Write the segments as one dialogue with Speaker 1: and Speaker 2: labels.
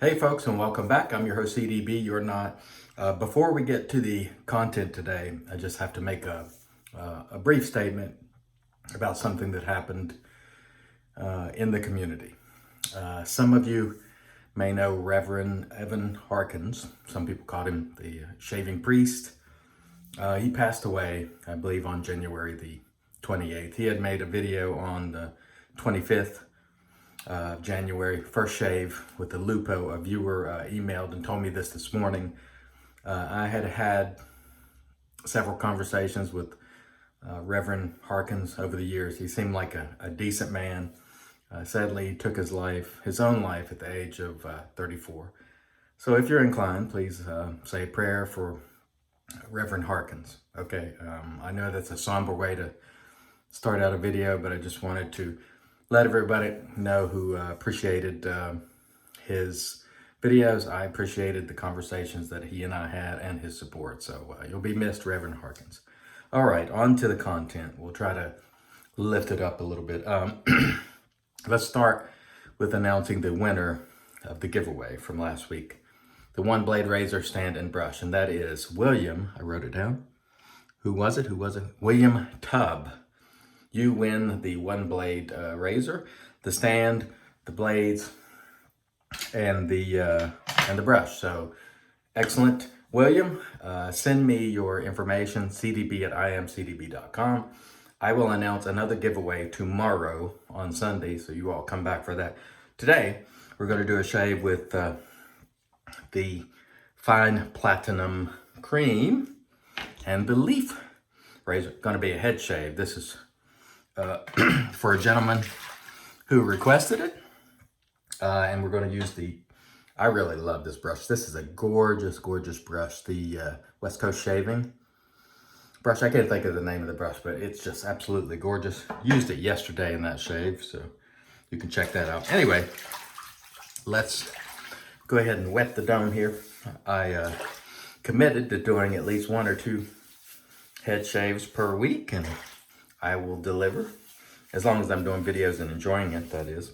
Speaker 1: Hey folks, and welcome back. I'm your host CDB. You're not. Before we get to the content today, I just have to make a brief statement about something that happened in the community. Some of you may know Reverend Evan Harkins. Some people called him the shaving priest. He passed away, I believe, on January the 28th. He had made a video on the 25th January, first shave with the Lupo. A viewer emailed and told me this morning. I had several conversations with Reverend Harkins over the years. He seemed like a decent man. Sadly, he took his own life at the age of 34. So if you're inclined, please say a prayer for Reverend Harkins. Okay, I know that's a somber way to start out a video, but I just wanted to let everybody know who appreciated his videos. I appreciated the conversations that he and I had and his support. So you'll be missed, Reverend Harkins. All right, on to the content. We'll try to lift it up a little bit. Let's start with announcing the winner of the giveaway from last week. The one blade razor stand and brush, and that is William. I wrote it down. Who was it? William Tubb. You win the one blade razor, the stand, the blades, and the brush. So excellent, William. Send me your information, cdb@imcdb.com. I will announce another giveaway tomorrow on Sunday, so you all come back for that. Today, we're going to do a shave with the fine platinum cream and the leaf razor. Going to be a head shave. This is for a gentleman who requested it, and we're going to use I really love this brush. This is a gorgeous brush, the West Coast shaving brush. I can't think of the name of the brush, but it's just absolutely gorgeous. Used it yesterday in that shave, so you can check that out. Anyway, let's go ahead and wet the dome here. I committed to doing at least 1 or 2 head shaves per week, and I will deliver, as long as I'm doing videos and enjoying it, that is.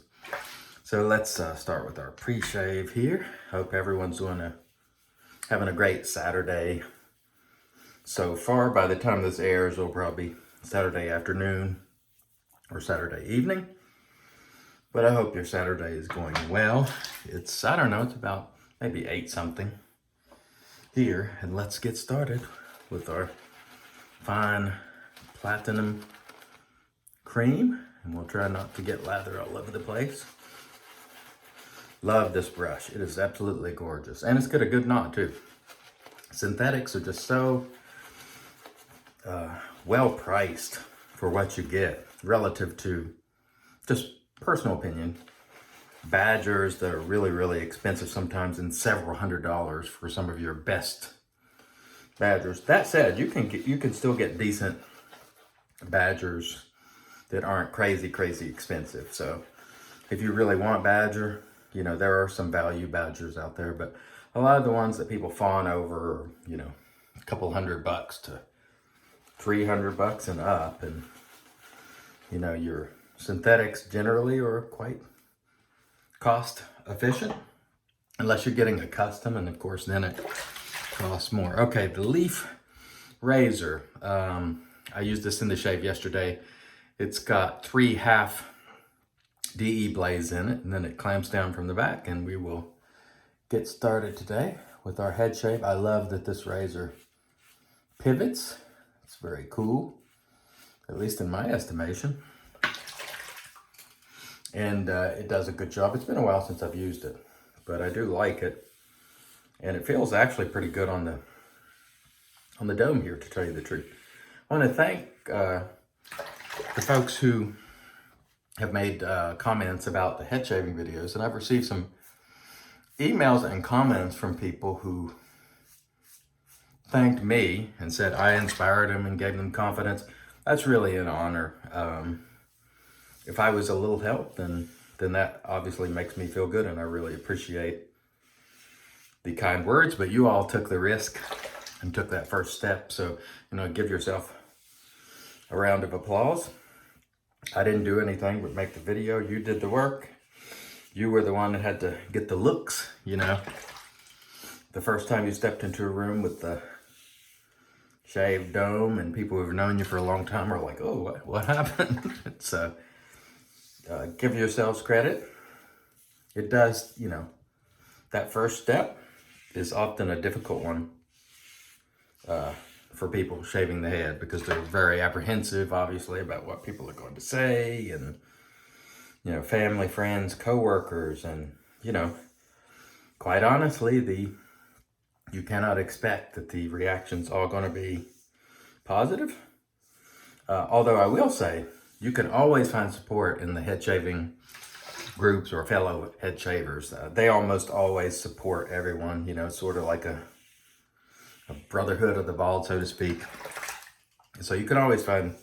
Speaker 1: So let's start with our pre-shave here. Hope everyone's having a great Saturday so far. By the time this airs, it'll probably be Saturday afternoon or Saturday evening. But I hope your Saturday is going well. It's about maybe 8 something here. And let's get started with our fine platinum cream, and we'll try not to get lather all over the place. Love this brush. It is absolutely gorgeous, and it's got a good knot too. Synthetics are just so well priced for what you get relative to, just personal opinion, badgers that are really expensive sometimes, and several $100s for some of your best badgers. That said, you can still get decent badgers that aren't crazy expensive. So if you really want badger, there are some value badgers out there, but a lot of the ones that people fawn over are, a couple $100 to $300 and up. And, your synthetics generally are quite cost efficient, unless you're getting a custom, and of course then it costs more. Okay, the leaf razor. I used this in the shave yesterday. It's got 3 half DE blades in it, and then it clamps down from the back, and we will get started today with our head shave. I love that this razor pivots. It's very cool, at least in my estimation. And it does a good job. It's been a while since I've used it, but I do like it. And it feels actually pretty good on the dome here, to tell you the truth. I want to thank the folks who have made comments about the head shaving videos, and I've received some emails and comments from people who thanked me and said I inspired them and gave them confidence. That's really an honor. If I was a little help, then that obviously makes me feel good, and I really appreciate the kind words. But you all took the risk and took that first step, so give yourself a round of applause. I didn't do anything but make the video. You did the work. you were the one that had to get the looks, you know. The first time you stepped into a room with the shaved dome and people who've known you for a long time are like, oh, what happened? So give yourselves credit. It does, you know, that first step is often a difficult one for people shaving the head, because they're very apprehensive, obviously, about what people are going to say, and, you know, family, friends, coworkers, and, you know, quite honestly, you cannot expect that the reaction's all going to be positive. Although I will say, you can always find support in the head shaving groups or fellow head shavers. They almost always support everyone, you know, sort of like a brotherhood of the bald, so to speak. So you can always find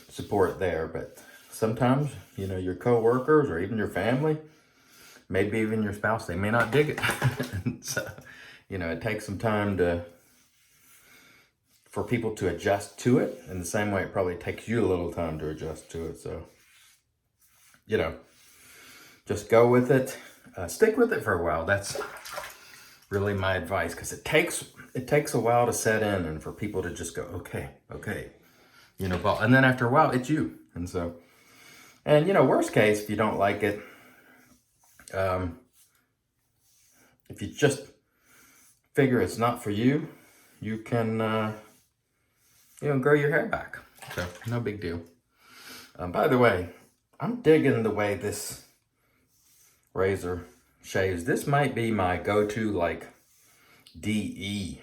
Speaker 1: support there, but sometimes, you know, your coworkers or even your family, maybe even your spouse, they may not dig it. So, you know, it takes some time for people to adjust to it, in the same way it probably takes you a little time to adjust to it. So, you know, just go with it. Stick with it for a while. That's really my advice, because it takes a while to set in and for people to just go, okay, you know, and then after a while, it's you. And so, and, you know, worst case, if you don't like it, if you just figure it's not for you, you can, you know, grow your hair back. So no big deal. By the way, I'm digging the way this razor shaves. This might be my go-to, like, DE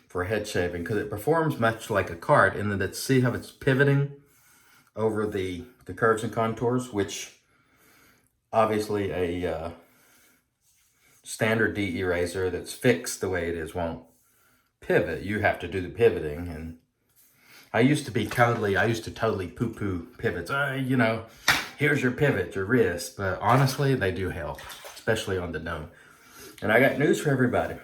Speaker 1: for head shaving, because it performs much like a cart in that see how it's pivoting over the curves and contours, which obviously a standard DE razor that's fixed the way it is won't pivot. You have to do the pivoting, and I used to totally poo-poo pivots. You know, here's your pivot, your wrist. But honestly, they do help, especially on the dome. And I got news for everybody,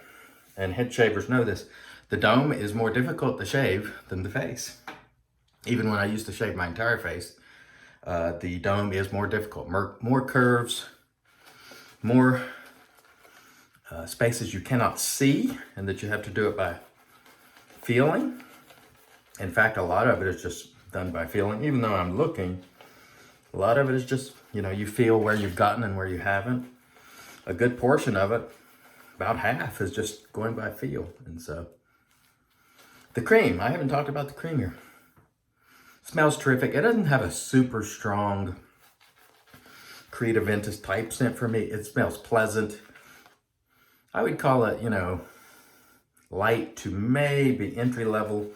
Speaker 1: and head shavers know this. The dome is more difficult to shave than the face. Even when I used to shave my entire face, the dome is more difficult. More curves, more spaces you cannot see, and that you have to do it by feeling. In fact, a lot of it is just done by feeling. Even though I'm looking, a lot of it is just, you know, you feel where you've gotten and where you haven't. A good portion of it, about half, is just going by feel. And so, the cream, I haven't talked about the cream here. Smells terrific. It doesn't have a super strong Creed Aventus type scent for me. It smells pleasant. I would call it, you know, light to maybe entry level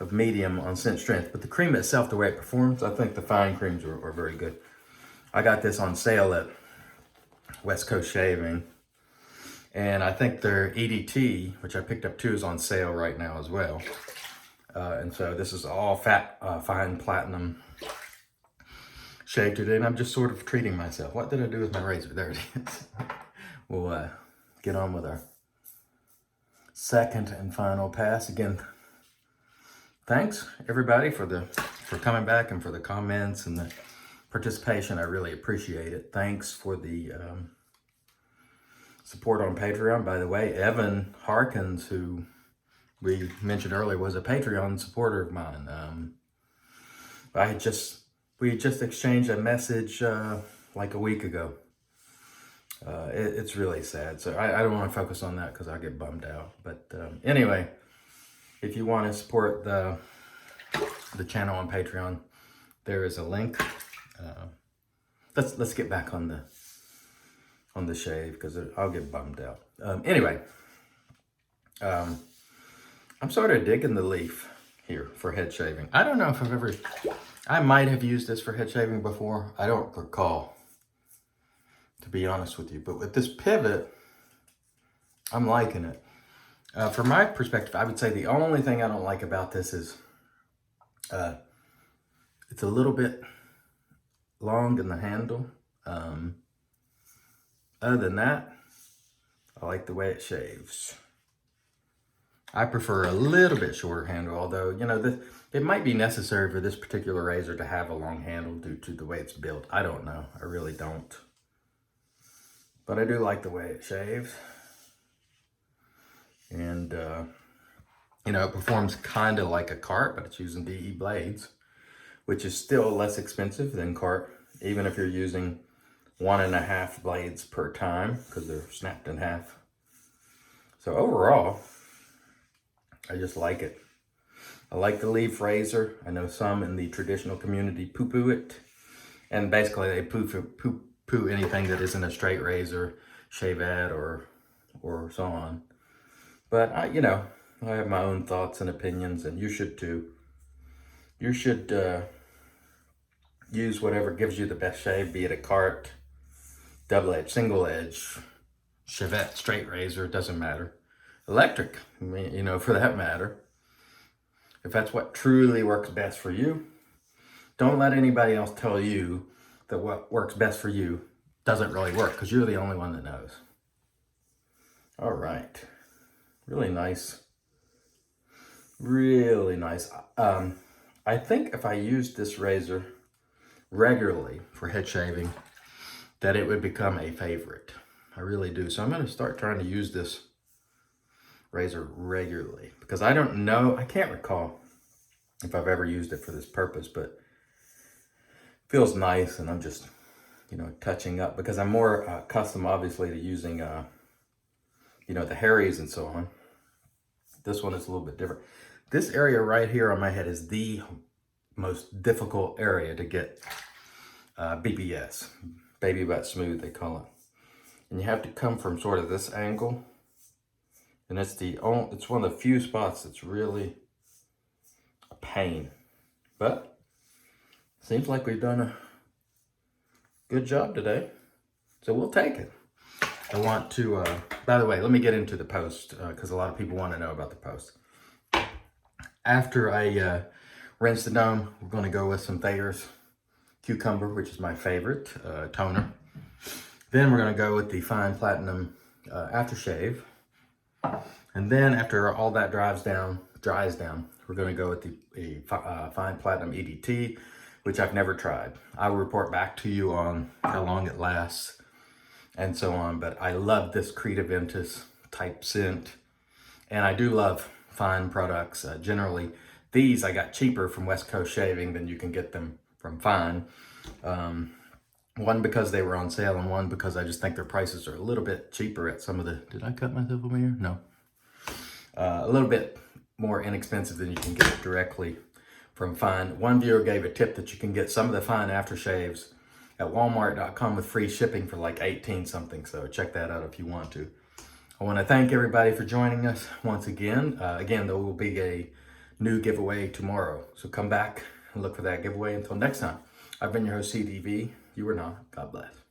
Speaker 1: of medium on scent strength. But the cream itself, the way it performs, I think the fine creams are very good. I got this on sale at West Coast Shaving. And I think their EDT, which I picked up too, is on sale right now as well. And so this is all fine platinum shave today. And I'm just sort of treating myself. What did I do with my razor? There it is. We'll get on with our second and final pass. Again, thanks everybody for coming back and for the comments and the participation. I really appreciate it. Thanks for the support on Patreon. By the way, Evan Harkins, who we mentioned earlier, was a Patreon supporter of mine. We just exchanged a message like a week ago. It's really sad. So I don't want to focus on that because I get bummed out. But anyway, if you want to support the channel on Patreon, there is a link. Let's get back on the shave, because I'll get bummed out. Anyway, I'm sort of digging the leaf here for head shaving. I don't know if I might have used this for head shaving before. I don't recall, to be honest with you. But with this pivot, I'm liking it. From my perspective, I would say the only thing I don't like about this is it's a little bit long in the handle. Other than that, I like the way it shaves. I prefer a little bit shorter handle, although, you know, it might be necessary for this particular razor to have a long handle due to the way it's built. I don't know. I really don't. But I do like the way it shaves. And, you know, it performs kind of like a cart, but it's using DE blades, which is still less expensive than cart, even if you're using 1.5 blades per time, because they're snapped in half. So overall, I just like it. I like the leaf razor. I know some in the traditional community poo-poo it. And basically they poo-poo anything that isn't a straight razor, shavette, or so on. But, you know, I have my own thoughts and opinions, and you should too. You should use whatever gives you the best shave, be it a cart, double edge, single edge, shavette, straight razor, doesn't matter. Electric, I mean, you know, for that matter. If that's what truly works best for you, don't let anybody else tell you that what works best for you doesn't really work, because you're the only one that knows. All right. Really nice. Really nice. I think if I used this razor regularly for head shaving, that it would become a favorite. I really do. So I'm going to start trying to use this razor regularly, because I don't know, I can't recall if I've ever used it for this purpose, but it feels nice, and I'm just, you know, touching up, because I'm more accustomed, obviously, to using, you know, the Harrys and so on. This one is a little bit different. This area right here on my head is the most difficult area to get BBS, baby butt smooth, they call it. And you have to come from sort of this angle. And it's one of the few spots that's really a pain. But seems like we've done a good job today. So we'll take it. I want to, by the way, let me get into the post, because a lot of people want to know about the post. After I rinse the dome, we're going to go with some Thayer's Cucumber, which is my favorite toner. Then we're going to go with the Fine Platinum aftershave. And then after all that dries down, we're going to go with the Fine Platinum EDT, which I've never tried. I will report back to you on how long it lasts and so on. But I love this Creta Ventus type scent. And I do love Fine products. Generally, these I got cheaper from West Coast Shaving than you can get them from Fine. One, because they were on sale, and one, because I just think their prices are a little bit cheaper at some of the... Did I cut myself over here? No. A little bit more inexpensive than you can get directly from Fine. One viewer gave a tip that you can get some of the Fine aftershaves at Walmart.com with free shipping for like 18 something. So check that out if you want to. I want to thank everybody for joining us once again. Again, there will be a new giveaway tomorrow. So come back and look for that giveaway. Until next time, I've been your host, CDV. You are not. God bless.